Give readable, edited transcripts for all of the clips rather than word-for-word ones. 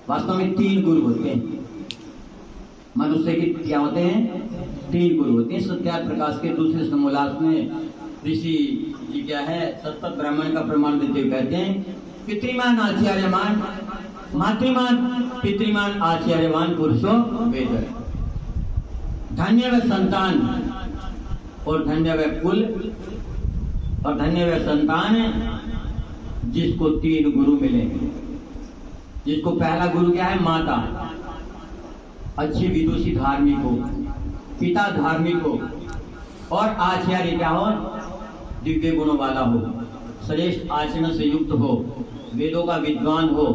वास्तव में 3 गुरु होते हैं मनुष्य के। क्या होते हैं? 3 गुरु होते हैं। सत्यार्थ प्रकाश के दूसरे समोल्लास में ऋषि जी क्या है सतत ब्राह्मण का प्रमाण देते हुए कहते हैं, पितृमान आचार्यमान मातृमान पितृमान आचार्यमान पुरुषो वेद। धन्य वह संतान और धन्य वह कुल और धन्य वह संतान जिसको 3 गुरु मिले। जिसको पहला गुरु क्या है? माता, अच्छी विदुषी धार्मिक हो, पिता धार्मिक हो, और आचार्य क्या हो? दिव्य गुणों वाला हो, श्रेष्ठ आचरण से युक्त हो, वेदों का विद्वान हो,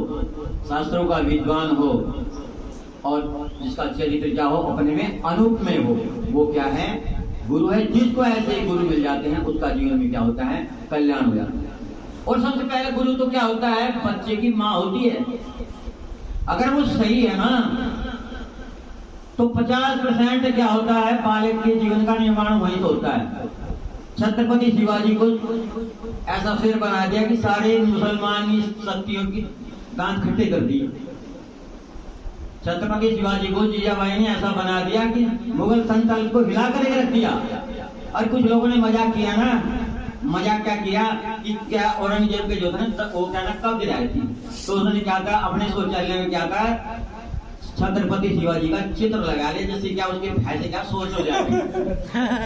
शास्त्रों का विद्वान हो, और जिसका चरित्र क्या हो? अपने में अनुपमेय हो। वो क्या है? गुरु है। जिसको ऐसे गुरु मिल जाते हैं उसका जीवन में क्या होता है? कल्याण हो जाता है। और सबसे पहले गुरु तो क्या होता है? बच्चे की माँ होती है। अगर वो सही है ना तो 50% क्या होता है? बालक के जीवन का निर्माण वहीं तो होता है। छत्रपति शिवाजी को ऐसा शेर बना दिया कि सारे मुसलमानी शक्तियों की दांत खट्टे कर दिए। छत्रपति शिवाजी को जीजाबाई ने ऐसा बना दिया कि मुगल संतल को हिला कर रख दिया। और कुछ लोगों ने मजाक किया ना, मजाक क्या किया कि क्या औरंगजेब के जो थे वो क्या ना कब गिराई थी, तो उसने क्या कहा अपने शौचालय में क्या कहा छत्रपति शिवाजी का चित्र लगा लिया, जैसे क्या उसके भैंसे क्या सोच हो जाती।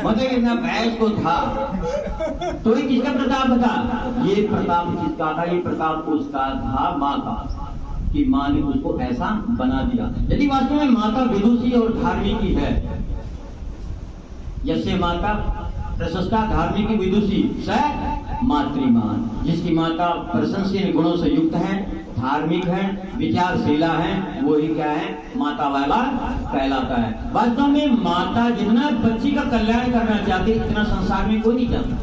मतलब इतना भैंस को था तो ये किसका प्रताप था? ये प्रताप किसका था? ये प्रताप उसका था माँ का, कि माँ ने उसको ऐसा बना दिया। यदि वास्तव में माता विदुषी और धार्मिक ही है, यसे माता प्रशस्ता धार्मिक विदुषी स मातृमान, जिसकी माता प्रशंसनीय गुणों से युक्त है, धार्मिक है, विचारशीला है, वो ही क्या है? माता वाला कहलाता है। वास्तव में माता जितना बच्ची का कल्याण करना चाहती है इतना संसार में कोई नहीं चाहता।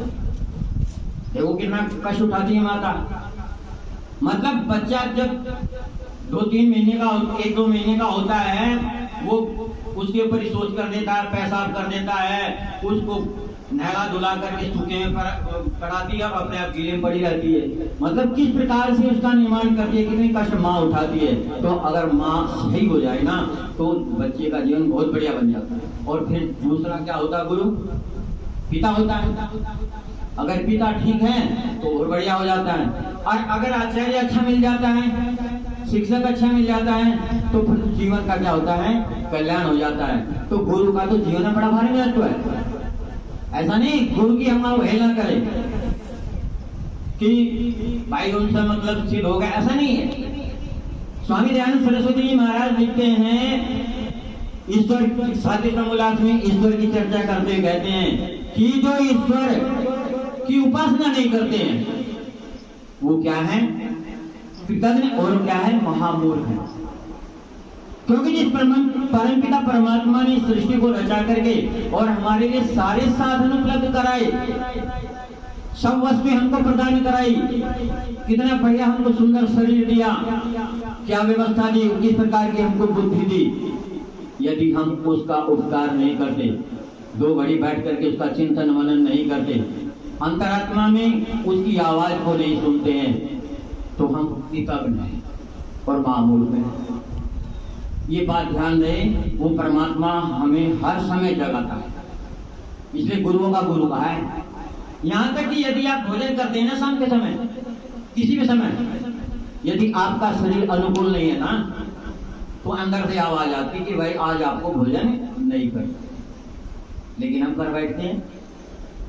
देखो कितना कष्ट उठाती है माता। मतलब बच्चा जब 2-3 महीने का 1-2 महीने का होता है, वो उसके ऊपर ही सोच कर देता है, पेशाब कर देता है, उसको नहला धुला करके सूखे में पड़ाती है और अपने आप गीले में पड़ी रहती है। मतलब किस प्रकार से उसका निर्माण करती है, कितनी कष्ट माँ उठाती है। तो अगर माँ सही हो जाए ना तो बच्चे का जीवन बहुत बढ़िया बन जाता है। और फिर दूसरा क्या होता है? गुरु पिता होता है। अगर पिता ठीक है तो और बढ़िया हो जाता है। और अगर आचार्य अच्छा मिल जाता है, शिक्षक अच्छा मिल जाता है, तो फिर जीवन का क्या होता है? कल्याण हो जाता है। तो गुरु का तो जीवन में बड़ा भारी महत्व है। ऐसा नहीं गुरु की हम अवहेलना करें कि भाई उनसे मतलब सिद्ध हो गया, ऐसा नहीं है। स्वामी दयानंद सरस्वती जी महाराज लिखते हैं ईश्वर सातवें समोल्लास में ईश्वर की चर्चा करते कहते हैं कि जो ईश्वर की उपासना नहीं करते हैं वो क्या है? कृतज्ञ और क्या है? महामूर्ख है। क्योंकि जिस परमपिता परमात्मा ने सृष्टि को रचा करके और हमारे लिए सारे साधन उपलब्ध कराए, सब वस्तुएं हमको प्रदान कराई, कितना बढ़िया हमको सुंदर शरीर दिया, क्या व्यवस्था दी, किस प्रकार की हमको बुद्धि दी, यदि हम उसका उपकार नहीं करते, 2 घड़ी बैठ करके उसका चिंतन मनन नहीं करते, अंतरात्मा में उसकी आवाज को नहीं सुनते हैं, तो हम कृतज्ञ हैं और महामूर्ख हैं। ये बात ध्यान रहे, वो परमात्मा हमें हर समय जगाता है, इसलिए गुरुओं का गुरु कहा है। यहाँ तक कि यदि आप भोजन करते हैं ना शाम के समय, किसी भी समय, यदि आपका शरीर अनुकूल नहीं है ना तो अंदर से आवाज आती है कि भाई आज आपको भोजन नहीं कर। लेकिन हम कर बैठते हैं,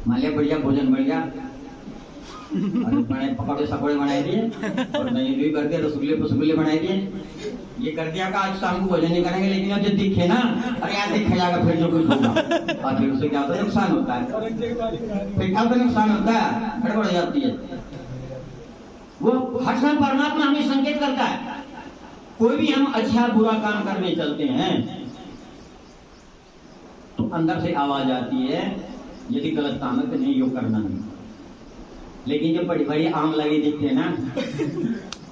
मान लिया बढ़िया भोजन बढ़िया, पकौड़े सकोड़े बनाए दिए और नहीं भी करके रसगुल्ले बनाए दिए, ये कर दिया कि आज शाम को भोजन नहीं करेंगे। लेकिन अब जब दिखे ना, अरे यार देखा जाएगा फिर जो कुछ होगा, और फिर उससे क्या होता है? नुकसान होता है, फिर क्या नुकसान होता है? गड़बड़ हो जाती है। वो हर समय परमात्मा हमें संकेत करता है। कोई भी हम अच्छा बुरा काम करने चलते हैं तो अंदर से आवाज आती है यदि गलत काम है तो नहीं योग करना नहीं। लेकिन जब बड़ी बड़ी आम लगी दिखते हैं ना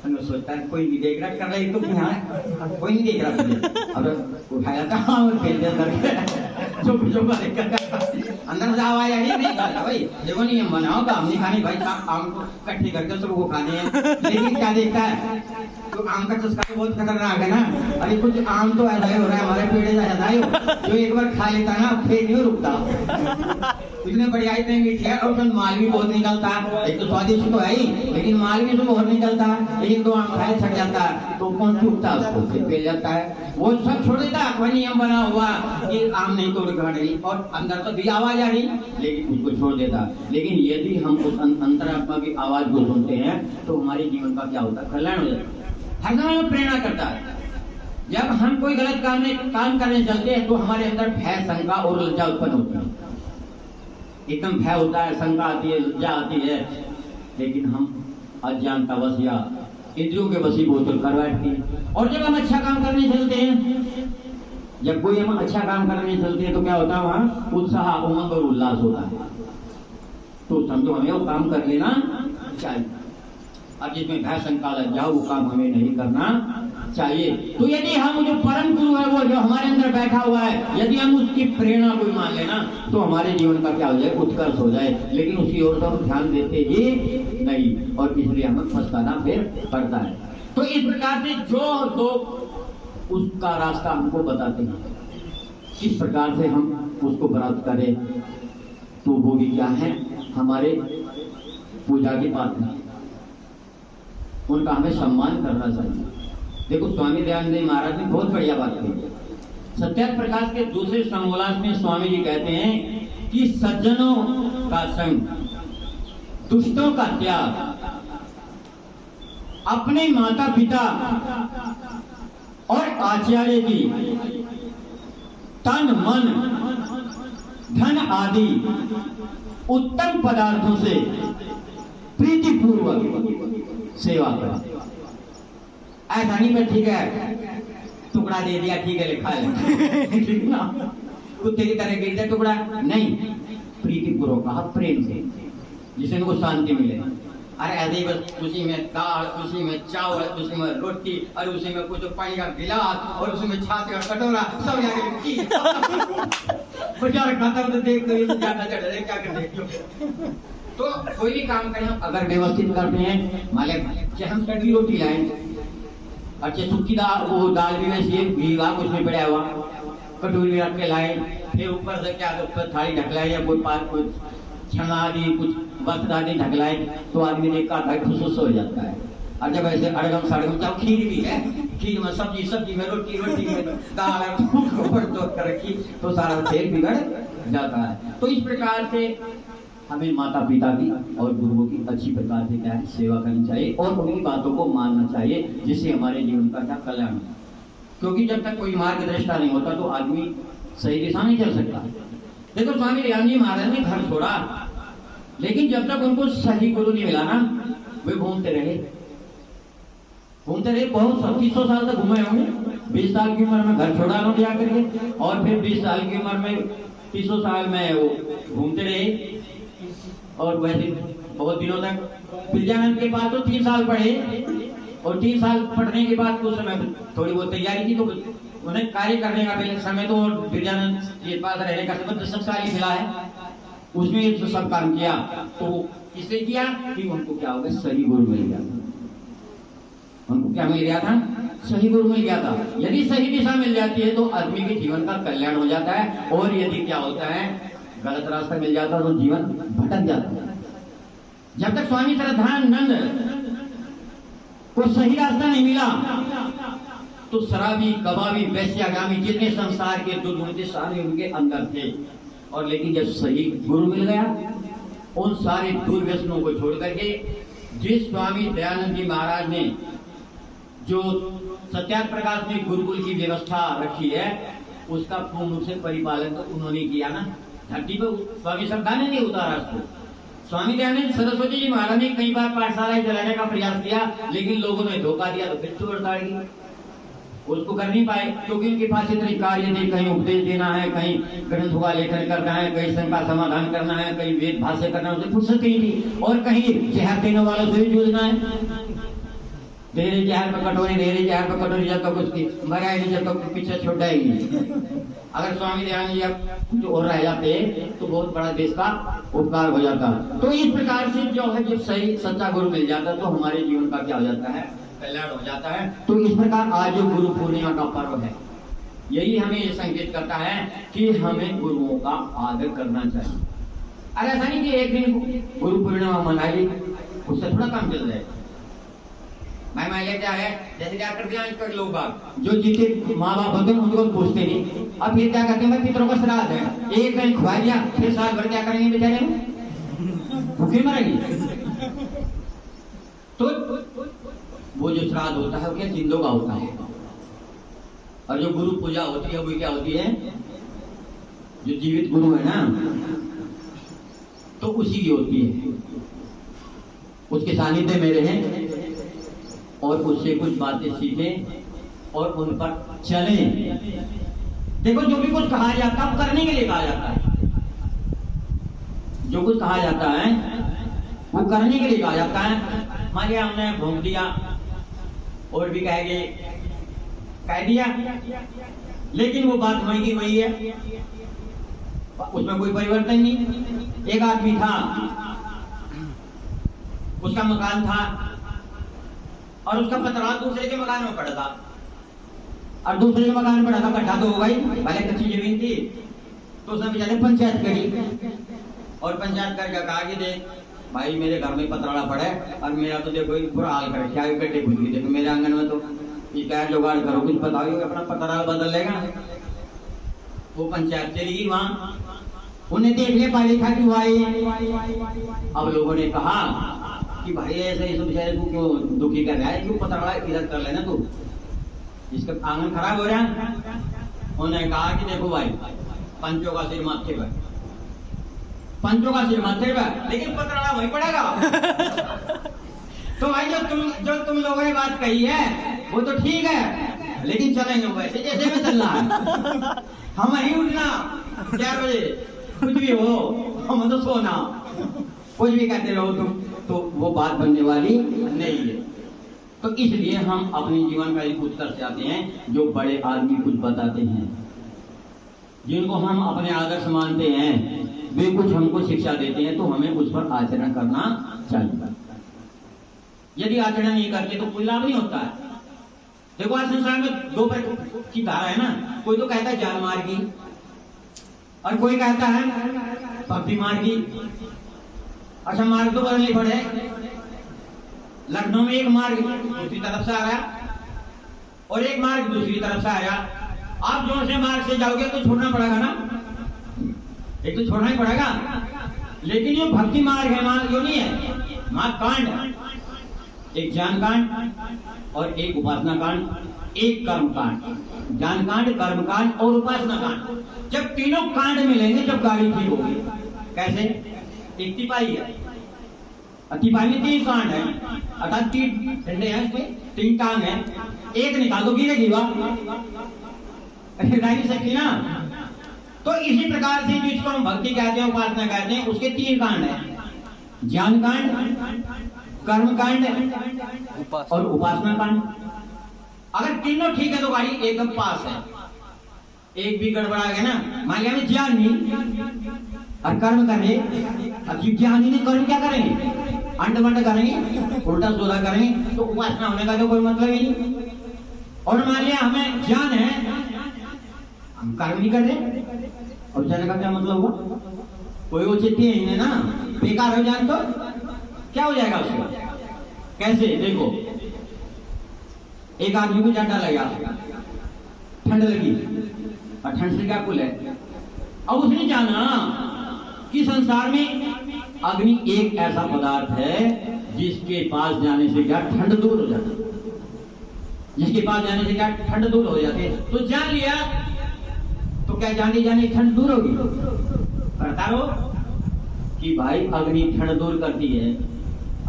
तो सोचता है कोई नहीं देख रहा, कर रहा है तो यहाँ कोई नहीं देख रहा तुझे, अब उठाया था और फेल दिया करके जो अंदर से आवाज आई नहीं खाता भाई, देखो नहीं बनाओ तो आम नहीं खाने भाई, आम को इकट्ठे करके सबको खाने हैं। लेकिन क्या देखता है तो आम का चस्का तो बहुत खतरनाक है ना। अरे कुछ आम तो ऐसा ही हो रहा है हमारे पेड़ ऐसा ही जो एक बार खा लेता ना फिर नहीं रुकता। इतने बढ़िया इतने मीठे है और माल भी बहुत निकलता है। एक तो स्वादिष्ट तो है ही, लेकिन माल भी तो बहुत निकलता है। एक दो आम खाए थक जाता है तो कौन छूटता उसको, फिर पेल जाता है, वो सब छोड़ देता है। कोई नियम बना हुआ कि आम नहीं तोड़ेगा नहीं, और अंदर तो भी आवाज आ रही लेकिन उसको छोड़ देता। लेकिन यदि हम उस अंतरात्मा की आवाज को सुनते हैं तो हमारे जीवन का क्या होता है, कल्याण हो जाता है। हर समय में प्रेरणा करता है। जब हम कोई गलत काम करने चलते हैं तो हमारे अंदर भय, शंका और लज्जा उत्पन्न होती है। एकदम भय होता है, शंका आती है, लज्जा आती है, लेकिन हम अज्ञानतावश या इंद्रियों के वशीभूत कर बैठते हैं। और जब हम अच्छा काम करने चलते हैं, जब कोई हम अच्छा काम करने चलते हैं तो क्या होता है, वहां उत्साह, उमंग और उल्लास होता है। तो समझो हमें वो काम कर लेना चाहिए। अब जिसमें भय, शंका, लज्जा वो काम हमें नहीं करना चाहिए। तो यदि हम जो परम गुरु है, वो जो हमारे अंदर बैठा हुआ है, यदि हम उसकी प्रेरणा को मान लेना तो हमारे जीवन का क्या हो जाए, उत्कर्ष हो जाए। लेकिन उसकी ओर तो हम ध्यान देते ही नहीं, और इसलिए हमें पछताना फिर पड़ता है। तो इस प्रकार से जो लोग उसका रास्ता हमको बताते हैं, किस प्रकार से हम उसको प्राप्त करें, तो वो भी क्या है, हमारे पूजा के पात्र, उनका हमें सम्मान करना चाहिए। देखो स्वामी दयानंद जी महाराज ने बहुत बढ़िया बात कही। सत्यार्थ प्रकाश के दूसरे समोल्लास में स्वामी जी कहते हैं कि सज्जनों का संग, दुष्टों का त्याग, अपने माता पिता और आचार्य की तन, मन, धन आदि उत्तम पदार्थों से प्रीतिपूर्वक सेवा करें। ऐसा नहीं मैं ठीक है टुकड़ा दे दिया, ठीक है खा ले, ठीक ना, कुत्ते की तरह गिर जाए टुकड़ा नहीं, प्रीतिपूर्वक कहा, प्रेम से, जिससे उनको शांति मिले। अरे ऐसे बस उसी में दाल, उसी में चावल, उसी में रोटी, और उसी में कुछ पानी का गिलास, और उसी में छाछ का कटोरा, सब जाके खाता तो देख क्या कर। तो कोई भी काम करें अगर व्यवस्थित करते हैं, मान लें हम कड़ी रोटी लाएं, अच्छे सूखी दाल, वो दाल भी वैसे भीगा उसमें पड़ा हुआ, कटोरी रख के लाए, फिर ऊपर से क्या ऊपर थाली ढकलाए या कोई पास कुछ छना आदि कुछ वस्त्र आदि ढकलाए, तो आदमी देखा था खुश हो जाता है। और जब ऐसे अड़गम सड़गम, चाहे खीर भी है, खीर में सब्जी, सब्जी में रोटी, रोटी में दाल कर रखी, तो सारा तेल बिगड़ जाता है। तो इस प्रकार से हमें माता पिता की और गुरुओं की अच्छी प्रकार से क्या है, सेवा करनी चाहिए और उनकी बातों को मानना चाहिए, जिससे हमारे जीवन का क्या कल्याण हो। क्योंकि जब तक कोई मार्गदर्शिता नहीं होता तो आदमी सही दिशा नहीं चल सकता। देखो स्वामी दयानंद जी महाराज ने घर छोड़ा, लेकिन जब तक उनको सही गुरु नहीं मिला ना, वे घूमते रहे बहुत 30 साल तक घूमे होंगे। 20 साल की उम्र में घर छोड़ा उन्होंने जाकर के, और फिर 20 साल की उम्र में 30 साल में वो घूमते रहे। और वैसे बहुत दिनों तक विद्यानंद के पास तो 3 साल पढ़े, और 3 साल पढ़ने के बाद कुछ समय थोड़ी बहुत तैयारी की, तो उन्हें कार्य करने का समय तो विद्यानंद के पास रहने का समय 10 साल ही मिला है, उसमें तो सब काम किया। तो इसलिए किया कि उनको क्या हो गया, सही गुरु मिल गया। उनको क्या मिल गया था, सही गुरु मिल गया था। यदि सही दिशा मिल जाती है तो आदमी के जीवन का कल्याण हो जाता है, और यदि क्या होता है, गलत रास्ता मिल जाता है तो जीवन भटक जाता है। जब तक स्वामी श्रद्धानंद को सही रास्ता नहीं मिला तो शराबी, कबाबी, वैश्यागामी जितने संसार के दुर्गुण सारे उनके अंदर थे। और लेकिन जब सही गुरु मिल गया, उन सारे दुर्व्यसनों को छोड़ करके जिस स्वामी दयानंद जी महाराज ने जो सत्यार्थ प्रकाश में गुरुकुल की व्यवस्था रखी है, उसका पूर्ण रूप से परिपालन तो उन्होंने किया ना। धरती पर स्वामी श्रद्धानंद ने उतारा उसको। स्वामी दयानंद सरस्वती जी महाराज ने कई बार पाठशालाएं चलाने का प्रयास किया, लेकिन लोगों ने धोखा दिया तो फिर छोड़ दी, उसको कर नहीं पाए, क्योंकि उनके पास इतने कार्य थे, कहीं उपदेश देना है, कहीं ग्रंथों का लेखन करना है, कहीं शंका समाधान करना है, कहीं वेद भाष्य करना है, उसे फुर्सत नहीं थी, और कहीं जहर देने वालों से भी जूझना है। तेरे जहर पे कटोरी, तेरे जहर पे कटोरी, जब तक उसकी मरा ही नहीं, जब तक पीछे छोड़ा ही नहीं। अगर स्वामी दयानंद जी अब कुछ और रह जाते तो बहुत बड़ा देश का उपकार हो जाता। तो इस प्रकार से जो है, जब सही सच्चा गुरु मिल जाता तो हमारे जीवन का क्या हो जाता है, कल्याण हो जाता है। तो इस प्रकार आज जो गुरु पूर्णिमा का पर्व है, यही हमें ये संकेत करता है कि हमें गुरुओं का आदर करना चाहिए। अरे ऐसा नहीं कि एक दिन गुरु पूर्णिमा मनाई उससे थोड़ा काम चल जाएगा। मैं माया क्या है, जैसे क्या करते हैं आजकल लोग बाग जो जिनके माँ बाप होते हैं उनको पूछते नहीं, अब फिर क्या करते हैं, पितरों का श्राद्ध है, एक दिन खुआ दिया, फिर साल भर क्या करेंगे बेचारे, भूखे मरेंगे। तो वो जो श्राद्ध होता है वो क्या जिंदों का होता है, और जो गुरु पूजा होती है वो क्या होती है, जो जीवित गुरु है ना तो उसी की होती है। उसके सानिध्य में रहे और उससे कुछ बातें सीखें और उन पर चलें। देखो जो भी कुछ कहा जाता है वो करने के लिए कहा जाता है। जो कुछ कहा जाता है वो करने के लिए कहा जाता है। मान लिया हमने भूख दिया और भी कह दिया, लेकिन वो बात वही की वही है, उसमें कोई परिवर्तन नहीं। एक आदमी था, उसका मकान था और उसका पतरा दूसरे के मकान में पड़ा था, और दूसरे के मकान में पड़ा था, गड्ढा तो हो गई, पहले कच्ची जमीन थी, तो उसने बेचारे पंचायत करी और पंचायत करके कहा कि देख भाई मेरे घर में पतराड़ा पड़ा है और मेरा तो देखो बुरा हाल करे, क्या गड्ढे घुस गई, देखो मेरे आंगन में तो ये क्या जुगाड़ करो, कुछ बताओ अपना पतराड़ा बदल लेगा। वो पंचायत चली गई वहां, उन्हें देख लिया पहले था कि भाई, अब लोगों ने कहा कि भाई ऐसे इस बेचारे को क्यों दुखी कर रहा है, क्यों पतराड़ा इधर कर लेना तू, इसका आंगन खराब हो रहा है। उन्होंने कहा कि देखो भाई पंचों का सिर माथे पर, पंचों का सिर माथे पर, लेकिन पतराड़ा वही पड़ेगा। तो भाई जो तुम लोगों ने बात कही है वो तो ठीक है, लेकिन चलेंगे वैसे जैसे में चलना है। हम ही उठना 4 बजे, कुछ भी हो हम तो सोना, कुछ भी कहते रहो तुम, तो वो बात बनने वाली नहीं है। तो इसलिए हम अपने जीवन का एक उत्तर से आते हैं, जो बड़े आदमी कुछ बताते हैं, जिनको हम अपने आदर्श मानते हैं, वे कुछ हमको शिक्षा देते हैं, तो हमें उस पर आचरण करना चाहिए। यदि आचरण नहीं करते तो कोई लाभ नहीं होता है। देखो आज संसार में 2 प्रकार की धारा है ना, कोई तो कहता है जान मार्ग की और कोई कहता है भक्ति मार्ग की। अच्छा मार्ग तो बदलने पड़े, लखनऊ में एक मार्ग दूसरी तरफ से आ रहा और एक मार्ग दूसरी तरफ से आया। आप जो से मार्ग से जाओगे तो छोड़ना पड़ेगा ना, एक तो छोड़ना ही पड़ेगा। लेकिन ये भक्ति मार्ग है, मार्ग जो नहीं है, मार्ग कांड है, एक ज्ञान कांड और एक उपासना कांड, एक कर्म कांड। ज्ञान कांड, कर्म कांड और उपासना कांड, जब तीनों कांड मिलेंगे जब गाड़ी ठीक होगी। कैसे? एक तिपाही है, तिपाही में 3 कांड है, अर्थात 3 डंडे हैं, इसमें 3 टांग है, एक निकाल दो गिरेगी वह नहीं सकती ना। तो इसी प्रकार से जिसको हम भक्ति कहते हैं, उपासना कहते हैं, उसके 3 कांड है, ज्ञान कांड, कर्म कांड और उपासना कांड। अगर तीनों ठीक है तो गाड़ी एकदम पास है। एक भी गड़बड़ा गया ना, मान लिया ज्ञान नहीं और कर्म करे, अब ज्ञानी ने कर्म क्या करेंगे, अंड बंड करेंगे, उल्टा सोधा करेंगे, तो उपासना होने का तो कोई मतलब ही नहीं। और मान लिया हमें ज्ञान है, हम कर्म नहीं कर रहे, और जाने का क्या मतलब हुआ? कोई औचित्य ही नहीं ना, बेकार हो जाए तो क्या हो जाएगा उसका? कैसे? देखो एक आदमी को झंडा लगा, ठंड लगी, और ठंड से क्या कुल है, अब उसने जाना कि संसार में अग्नि एक ऐसा पदार्थ है जिसके पास जाने से क्या ठंड दूर हो जाती है, जिसके पास जाने से क्या ठंड दूर हो जाती है। तो जान लिया तो क्या जाने जाने ठंड दूर होगी? करता रहो कि भाई अग्नि ठंड दूर करती है,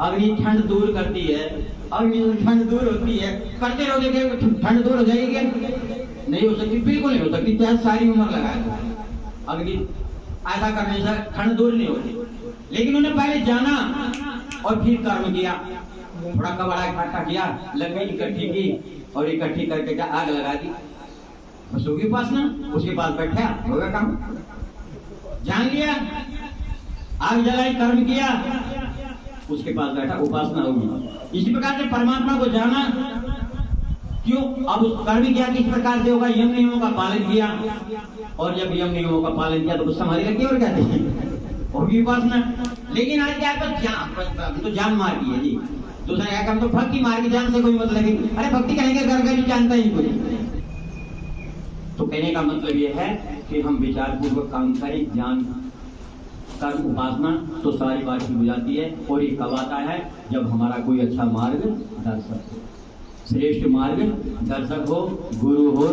अग्नि ठंड दूर करती है, अग्नि ठंड दूर होती है, करते रहो, देखे ठंड दूर हो जाएगी? नहीं हो सकती, बिल्कुल नहीं हो सकती, चाहे सारी उम्र लगाए अग्नि ऐसा करने से ठंड दूर नहीं होती। लेकिन उन्हें पहले जाना और फिर कर्म किया, थोड़ा कबाड़ा इकट्ठा किया, लकड़ी इकट्ठी की और इकट्ठी करके क्या आग लगा दी, बस होगी उपासना। उसके पास बैठा होगा काम, जान लिया, आग जलाई, कर्म किया, उसके पास बैठा, उपासना होगी। इसी प्रकार से परमात्मा को जाना क्यों? अब उस कर्म किया किस प्रकार से होगा? यम नियमों का पालन किया, और जब यम नियमों का पालन किया तो कुछ समाधि लगी और क्या होगी उपासना। लेकिन आज क्या तो जान मार की है जी, दूसरा क्या काम तो भक्ति मार की, जान से कोई मतलब नहीं। अरे भक्ति कहेंगे घर का भी जानता ही कोई। तो कहने का मतलब ये है कि हम विचार पूर्वक काम करें, ज्ञान कर्म उपासना तो सारी बात हो जाती है। और ये कब आता है? जब हमारा कोई अच्छा मार्ग दर्शक हो, श्रेष्ठ मार्ग दर्शक हो, गुरु हो।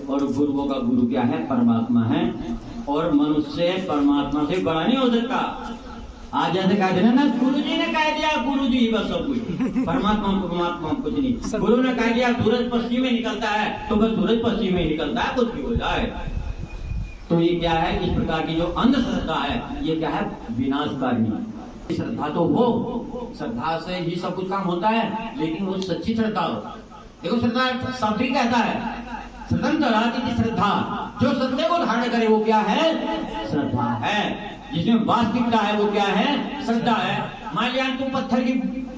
और गुरुओं का गुरु क्या है? परमात्मा है। और मनुष्य परमात्मा से बड़ा नहीं हो सकता। आज जैसे कह देना ना, गुरु जी ने कह दिया, गुरु जी बस सब कुछ, परमात्मा परमात्मा कुछ नहीं। गुरु ने कह दिया सूरज पश्चिम में निकलता है तो बस सूरज पश्चिम में निकलता है, कुछ भी हो जाए। तो ये क्या है? इस प्रकार की जो अंधश्रद्धा है, ये क्या है? विनाशकारी। श्रद्धा तो हो, श्रद्धा से ही सब कुछ काम होता है, लेकिन वो सच्ची श्रद्धा हो। देखो श्रद्धा शब्द ही कहता है, श्रद्धा की श्रद्धा, जो सत्य को धारण करे वो क्या है? श्रद्धा है। जिसमें वास्तविकता है वो क्या है? श्रद्धा है। मान लिया तुम पत्थर की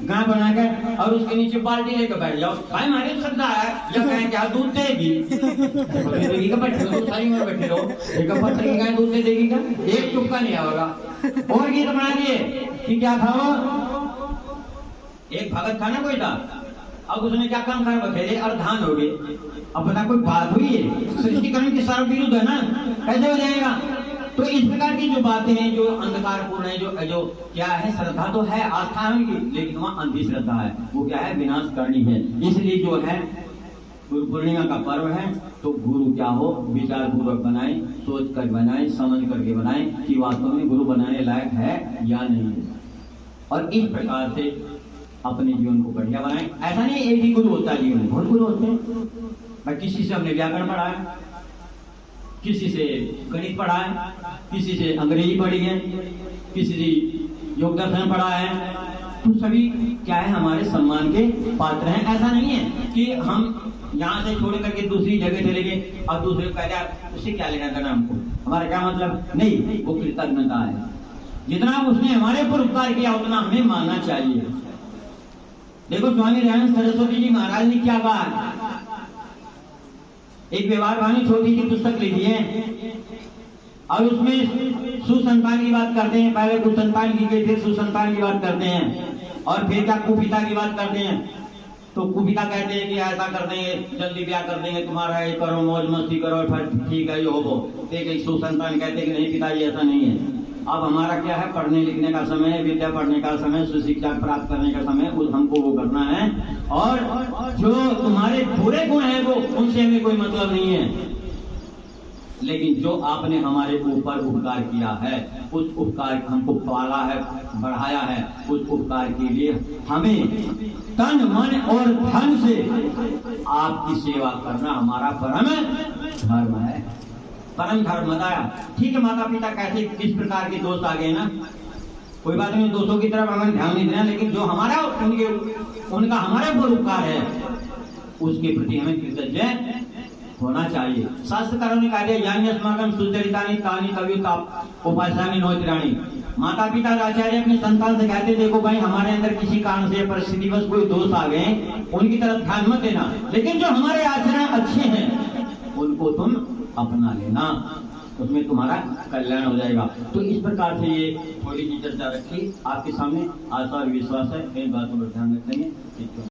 गाय बनाकर और उसके नीचे बाल्टी लेकर बैठ जाओ, भाई हमारी श्रद्धा है, जब गाय क्या दूध देगी? देगी का बैठे रहो, सारी उम्र बैठे रहो, एक पत्थर की गाय दूध देगी का? एक चुपका नहीं आएगा। और गीत बना दिए कि क्या था वो? एक भगत था ना कोई था, अब उसने क्या काम कर बखेरे अर्धान हो गए। अब पता कोई बात हुई है? सृष्टिकरण के सारा विरुद्ध है ना, कैसे हो जाएगा? तो इस प्रकार की जो बातें हैं, जो अंधकारपूर्ण है, जो क्या है? श्रद्धा तो है, आस्था है उनकी, लेकिन वहाँ अंधी श्रद्धा है। वो क्या है? विनाश करनी है। इसलिए जो है गुरु पूर्णिमा का पर्व है, तो गुरु क्या हो? विचार पूर्वक बनाए, सोच कर बनाए, समझ करके बनाए कि वास्तव में गुरु बनाने लायक है या नहीं है। और इस प्रकार से अपने जीवन को बढ़िया बनाए। ऐसा नहीं एक ही गुरु होता है जीवन में, बहुत गुरु होते हैं। किसी से हमने व्याकरण पढ़ा है, किसी से गणित पढ़ा है, किसी से अंग्रेजी पढ़ी है, किसी से योग दर्शन पढ़ा है, तो सभी क्या है? हमारे सम्मान के पात्र हैं। ऐसा नहीं है कि हम यहाँ से छोड़ करके दूसरी जगह चले गए और दूसरे को कह दिया उससे क्या लेना देना हमको, हमारा क्या मतलब? नहीं, वो कृतज्ञता है। जितना उसने हमारे ऊपर उपकार किया उतना हमें मानना चाहिए। देखो स्वामी दयानंद सरस्वती जी महाराज ने क्या कहा? एक व्यवहार वाणी छोटी सी पुस्तक लिखी है और उसमें सुसंतान की बात करते हैं। पहले कुसंतान की गई, फिर सुसंतान की बात करते हैं, और फिर क्या कुपिता की बात करते हैं। तो कुपिता कहते हैं कि ऐसा कर देंगे, जल्दी ब्याह कर देंगे तुम्हारा, ये करो, मौज मस्ती करो, फिर ठीक है ये हो वो। एक सुसंतान कहते हैं कि नहीं पिताजी ऐसा नहीं है। अब हमारा क्या है? पढ़ने लिखने का समय, विद्या पढ़ने का समय, सुशिक्षा प्राप्त करने का समय, हमको वो करना है। और जो तुम्हारे बुरे गुण हैं वो, उनसे हमें कोई मतलब नहीं है। लेकिन जो आपने हमारे ऊपर उपकार किया है, उस उपकार हमको पाला है, बढ़ाया है, उस उपकार के लिए हमें तन मन और धन से आपकी सेवा करना हमारा परम धर्म है। परम धर्म बताया। ठीक है, माता पिता कैसे किस प्रकार के दोस्त आ गए ना, कोई बात नहीं, दोस्तों की तरफ हमें ध्यान नहीं देना, लेकिन जो हमारा उनका हमारे ऊपर उपकार है उसके प्रति हमें कृतज्ञ होना चाहिए। शास्त्रकारों ने कहा यान्यस्माकं सुचरितानि तानि कविता उपासनानि नोचराणि। माता पिता आचार्य अपने संतान से कहते देखो भाई हमारे अंदर किसी कारण से परिस्थिति बस कोई दोष आ गए, उनकी तरफ ध्यान मत देना, लेकिन जो हमारे आचरण अच्छे हैं उनको तुम अपना लेना, उसमें तुम्हारा कल्याण हो जाएगा। तो इस प्रकार से ये थोड़ी सी चर्चा रखी आपके सामने। आशा और विश्वास है इन बातों पर ध्यान रखेंगे।